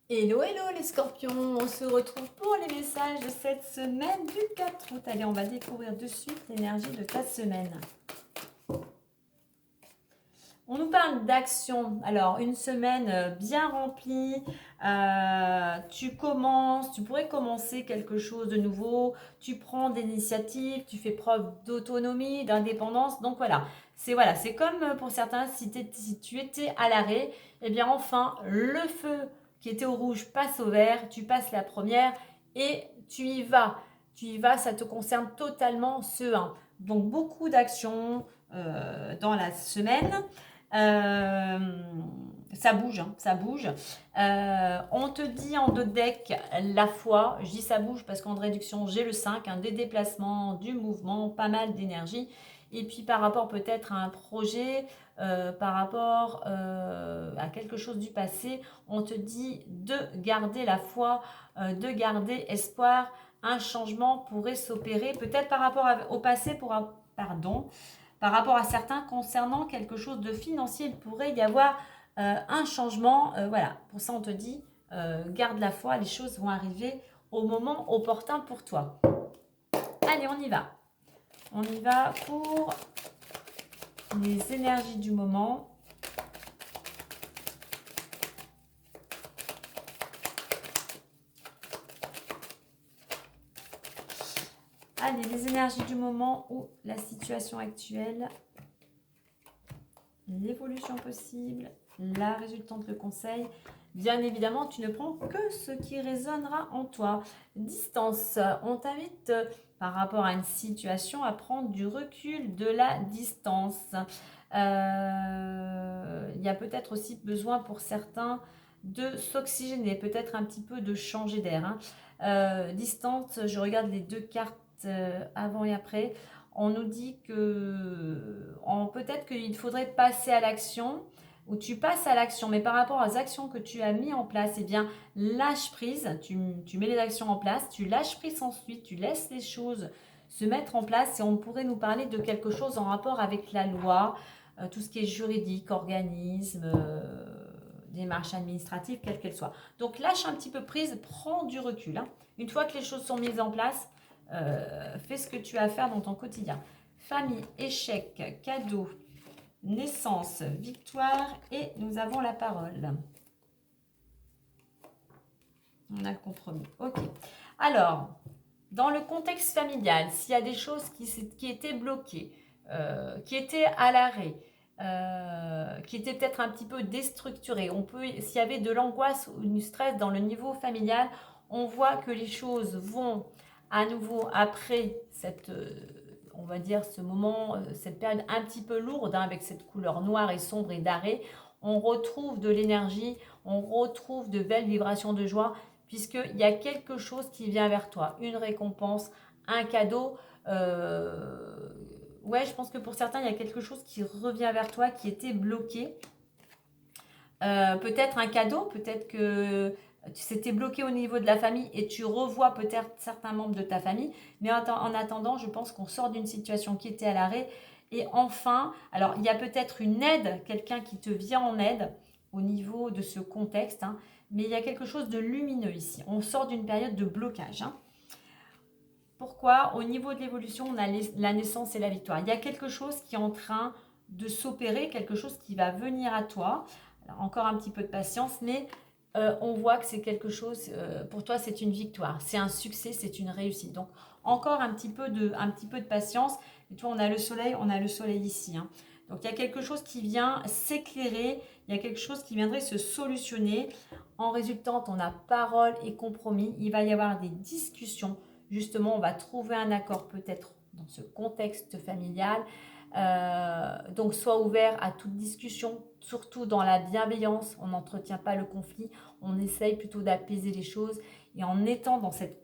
Hello, hello les scorpions, on se retrouve pour les messages de cette semaine du 4 août. Allez, on va découvrir de suite l'énergie de ta semaine. On nous parle d'action. Alors, une semaine bien remplie. Tu pourrais commencer quelque chose de nouveau. Tu prends des initiatives, tu fais preuve d'autonomie, d'indépendance. Donc c'est comme pour certains, si tu étais à l'arrêt, eh bien enfin, le feu qui était au rouge passe au vert. Tu passes la première et tu y vas. Tu y vas, ça te concerne totalement ce 1. Donc, beaucoup d'actions dans la semaine. Euh, Ça bouge, hein, ça bouge. On te dit en deux decks la foi. Je dis ça bouge parce qu'en réduction, j'ai le 5, des déplacements, du mouvement, pas mal d'énergie. Et puis par rapport peut-être à un projet, par rapport à quelque chose du passé, on te dit de garder la foi, de garder espoir. Un changement pourrait s'opérer peut-être par rapport au passé, par rapport à certains concernant quelque chose de financier, il pourrait y avoir un changement. Voilà, pour ça on te dit, garde la foi, les choses vont arriver au moment opportun pour toi. Allez, on y va. On y va pour les énergies du moment. Allez, les énergies du moment ou la situation actuelle, l'évolution possible, la résultante, le conseil. Bien évidemment, tu ne prends que ce qui résonnera en toi. Distance, on t'invite par rapport à une situation à prendre du recul, de la distance. Il y a peut-être aussi besoin pour certains de s'oxygéner, peut-être un petit peu de changer d'air. Distance, je regarde les deux cartes avant et après. On nous dit que peut-être qu'il faudrait passer à l'action, ou tu passes à l'action, mais par rapport aux actions que tu as mis en place, eh bien, lâche prise, tu mets les actions en place, tu lâches prise ensuite, tu laisses les choses se mettre en place, et on pourrait nous parler de quelque chose en rapport avec la loi, tout ce qui est juridique, organisme, démarche administrative, quelle qu'elle soit. Donc lâche un petit peu prise, prends du recul. Une fois que les choses sont mises en place, fais ce que tu as à faire dans ton quotidien. Famille, échec, cadeau, naissance, victoire, et nous avons la parole. On a le compromis. Ok. Alors, dans le contexte familial, s'il y a des choses qui étaient bloquées, qui étaient à l'arrêt, qui étaient peut-être un petit peu déstructurées, s'il y avait de l'angoisse ou du stress dans le niveau familial, on voit que les choses vont à nouveau après on va dire ce moment, cette période un petit peu lourde, avec cette couleur noire et sombre et d'arrêt. On retrouve de l'énergie, on retrouve de belles vibrations de joie, puisqu'il y a quelque chose qui vient vers toi, une récompense, un cadeau. Ouais, je pense que pour certains, il y a quelque chose qui revient vers toi, qui était bloqué. Peut-être un cadeau, peut-être que tu s'étais bloqué au niveau de la famille et tu revois peut-être certains membres de ta famille. Mais en attendant, je pense qu'on sort d'une situation qui était à l'arrêt. Et enfin, alors il y a peut-être une aide, quelqu'un qui te vient en aide au niveau de ce contexte, mais il y a quelque chose de lumineux ici. On sort d'une période de blocage. Pourquoi? Au niveau de l'évolution, on a la naissance et la victoire. Il y a quelque chose qui est en train de s'opérer, quelque chose qui va venir à toi. Alors, encore un petit peu de patience, mais on voit que c'est quelque chose, pour toi, c'est une victoire, c'est un succès, c'est une réussite. Donc, encore un petit peu de patience. Et toi, on a le soleil ici. Donc, il y a quelque chose qui vient s'éclairer, il y a quelque chose qui viendrait se solutionner. En résultante, on a parole et compromis. Il va y avoir des discussions. Justement, on va trouver un accord peut-être dans ce contexte familial. Donc, sois ouvert à toute discussion, surtout dans la bienveillance. On n'entretient pas le conflit, on essaye plutôt d'apaiser les choses. Et en étant dans cette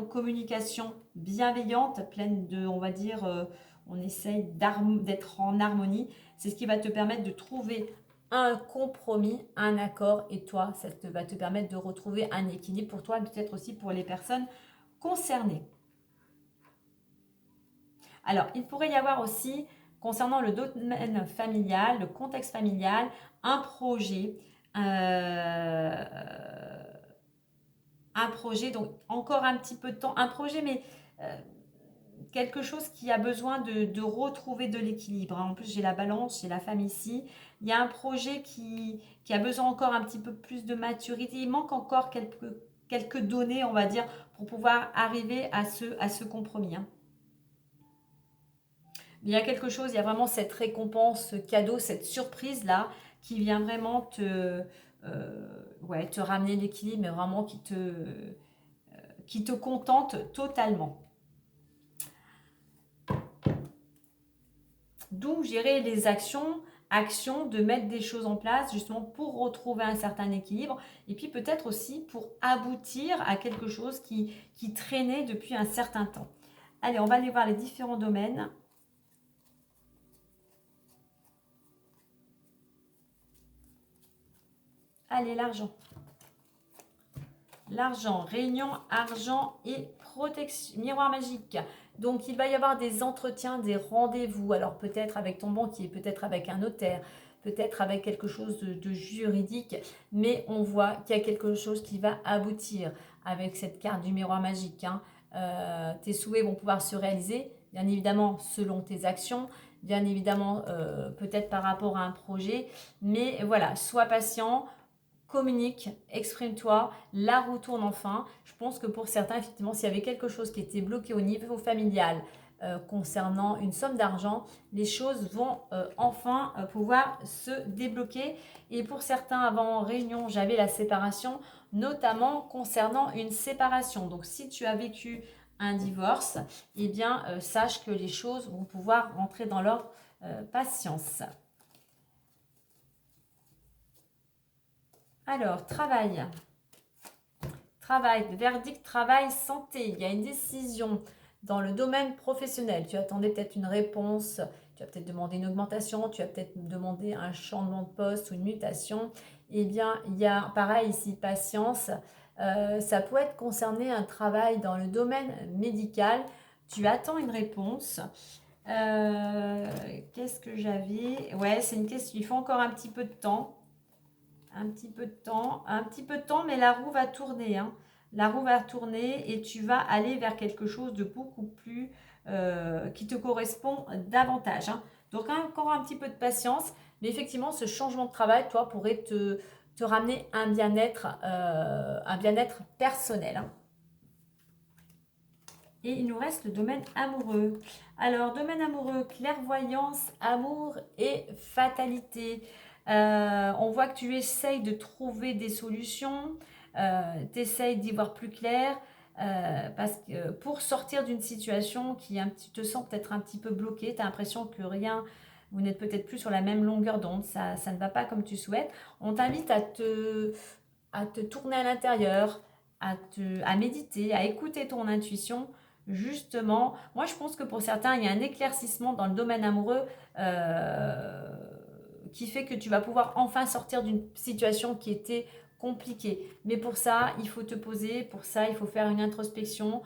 communication bienveillante, pleine de, on va dire, on essaye d'être en harmonie. C'est ce qui va te permettre de trouver un compromis, un accord. Et toi, ça va te permettre de retrouver un équilibre pour toi, peut-être aussi pour les personnes concernées. Alors, il pourrait y avoir aussi, concernant le domaine familial, le contexte familial, un projet, un projet, donc encore un petit peu de temps, un projet, mais quelque chose qui a besoin de retrouver de l'équilibre. En plus, j'ai la balance, j'ai la femme ici. Il y a un projet qui a besoin encore un petit peu plus de maturité. Il manque encore quelques données, on va dire, pour pouvoir arriver à ce compromis. Hein. Il y a quelque chose, il y a vraiment cette récompense, ce cadeau, cette surprise-là qui vient vraiment ouais, te ramener l'équilibre, mais vraiment qui te contente totalement. D'où gérer les actions de mettre des choses en place justement pour retrouver un certain équilibre et puis peut-être aussi pour aboutir à quelque chose qui traînait depuis un certain temps. Allez, on va aller voir les différents domaines. Allez, l'argent. L'argent, réunion, argent et protection, miroir magique. Donc, il va y avoir des entretiens, des rendez-vous. Alors, peut-être avec ton banquier, peut-être avec un notaire, peut-être avec quelque chose de juridique. Mais on voit qu'il y a quelque chose qui va aboutir avec cette carte du miroir magique. Hein. Tes souhaits vont pouvoir se réaliser, bien évidemment, selon tes actions. Bien évidemment, peut-être par rapport à un projet. Mais voilà, sois patient. Communique, exprime-toi, la roue tourne enfin. Je pense que pour certains, effectivement, s'il y avait quelque chose qui était bloqué au niveau familial concernant une somme d'argent, les choses vont enfin pouvoir se débloquer. Et pour certains, avant réunion, j'avais la séparation, notamment concernant une séparation. Donc, si tu as vécu un divorce, eh bien, sache que les choses vont pouvoir rentrer dans leur patience. Alors, travail. Travail, verdict, travail, santé. Il y a une décision dans le domaine professionnel. Tu attendais peut-être une réponse, tu as peut-être demandé une augmentation, tu as peut-être demandé un changement de poste ou une mutation. Eh bien, il y a pareil ici, patience. Ça peut être concerné un travail dans le domaine médical. Tu attends une réponse. Qu'est-ce que j'avais? Ouais, c'est une question. Il faut encore un petit peu de temps. Un petit peu de temps, mais la roue va tourner. Hein. La roue va tourner et tu vas aller vers quelque chose de beaucoup plus qui te correspond davantage. Hein. Donc encore un petit peu de patience, mais effectivement, ce changement de travail, toi, pourrait te ramener un bien-être personnel. Hein. Et il nous reste le domaine amoureux. Alors, domaine amoureux, clairvoyance, amour et fatalité. On voit que tu essayes de trouver des solutions, tu essayes d'y voir plus clair, parce que pour sortir d'une situation qui te sent peut-être un petit peu bloqué, tu as l'impression que rien, vous n'êtes peut-être plus sur la même longueur d'onde, ça ne va pas comme tu souhaites. On t'invite à te tourner à l'intérieur, à méditer, à écouter ton intuition. Justement, moi je pense que pour certains, il y a un éclaircissement dans le domaine amoureux qui fait que tu vas pouvoir enfin sortir d'une situation qui était compliquée. Mais pour ça, il faut te poser, pour ça, il faut faire une introspection.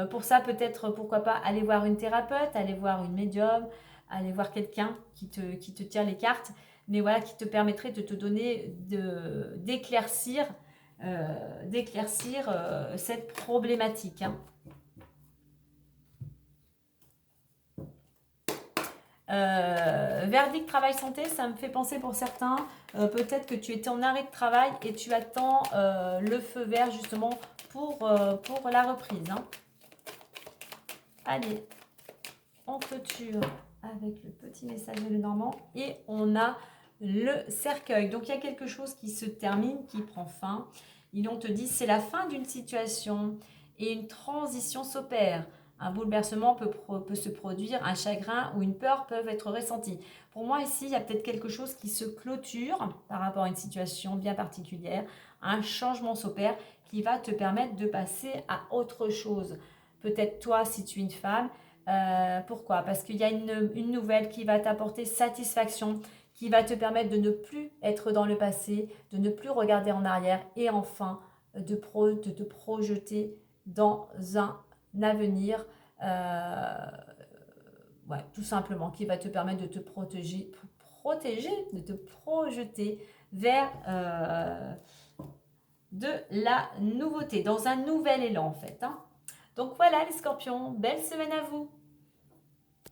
Pour ça, peut-être, pourquoi pas, aller voir une thérapeute, aller voir une médium, aller voir quelqu'un qui te tire les cartes, mais voilà, qui te permettrait de te donner, d'éclaircir cette problématique. Hein. Verdict travail-santé, ça me fait penser pour certains, peut-être que tu étais en arrêt de travail et tu attends le feu vert justement pour la reprise. Hein. Allez, on clôture avec le petit message de Lenormand et on a le cercueil. Donc il y a quelque chose qui se termine, qui prend fin. On te dit c'est la fin d'une situation et une transition s'opère. Un bouleversement peut se produire, un chagrin ou une peur peuvent être ressentis. Pour moi ici, il y a peut-être quelque chose qui se clôture par rapport à une situation bien particulière. Un changement s'opère qui va te permettre de passer à autre chose. Peut-être toi, si tu es une femme, pourquoi? Parce qu'il y a une nouvelle qui va t'apporter satisfaction, qui va te permettre de ne plus être dans le passé, de ne plus regarder en arrière et enfin de te projeter dans un avenir, ouais, tout simplement, qui va te permettre de te protéger, de te projeter vers de la nouveauté, dans un nouvel élan en fait, hein. Donc voilà les scorpions, belle semaine à vous!